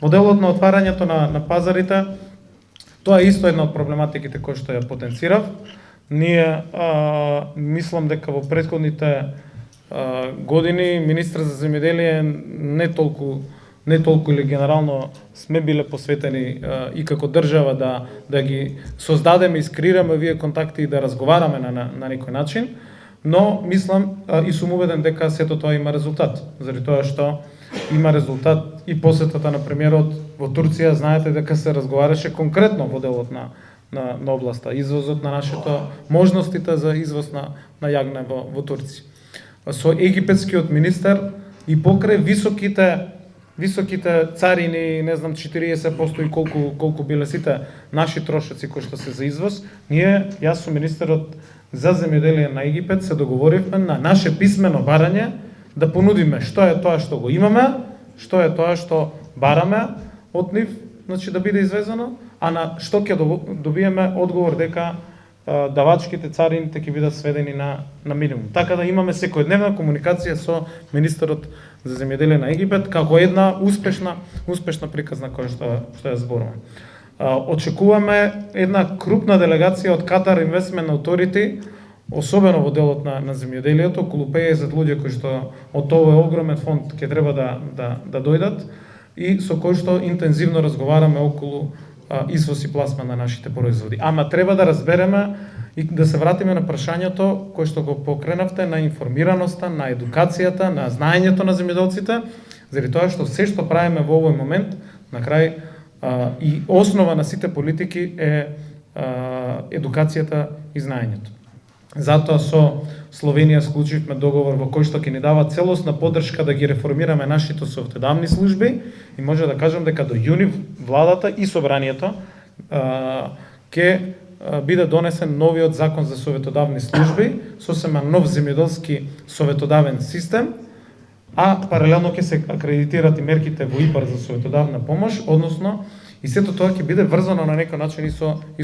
Моделот на отварањето на пазарите, тоа е исто една од проблематиките кои што ја потенцирав. Ние мислам дека во претходните години министр за земјоделие не толку или генерално сме биле посветени и како држава да ги создадеме, искреираме вие контакти и да разговараме на некој начин, но мислам и сум убеден дека сето тоа има резултат, заради тоа што има резултат и посетата на премиерот во Турција. Знаете дека се разговараше конкретно во делот на областа, извозот на нашето, можностите за извоз на јагне во Турција. Со египетскиот министер и покрај високите царини, не знам 40% и колку биле сите наши трошоци кои што се за извоз, јас сум министерот за земјоделие на Египет се договоривме на наше писмено барање да понудиме што е тоа што го имаме, што е тоа што бараме од нив, значи да биде извезено, а на што ќе добиеме одговор дека давачките, царините ќе бидат сведени на минимум. Така да имаме секојдневна комуникација со министерот за земјоделие на Египет како една успешна приказна која што ја зборуваме. Очекуваме една крупна делегација од Qatar Investment Authority, особено во делот на земјоделието, околу 50 луѓе кои што од овој огромен фонд ќе треба да дојдат и со кои што интензивно разговараме околу извоз и пласма на нашите производи. Ама треба да разбереме и да се вратиме на прашањето кое што го покренавте, на информираноста, на едукацијата, на знаењето на земјоделците, заради тоа што се што правиме во овој момент, на крај и основа на сите политики е едукацијата и знаењето. Затоа со Словенија склучивме договор во кој што ќе ни дава целосна поддршка да ги реформираме нашите советодавни служби и може да кажам дека до јуни владата и собранието ќе биде донесен новиот закон за советодавни служби, сосема нов земјоделски советодавен систем, а паралелно ќе се акредитират и мерките во ИПАР за советодавна помош, односно и сето тоа ќе биде врзано на некој начин и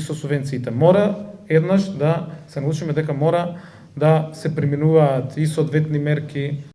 со субвенциите. Мора еднаш да се научиме дека мора да се применуваат и соодветни мерки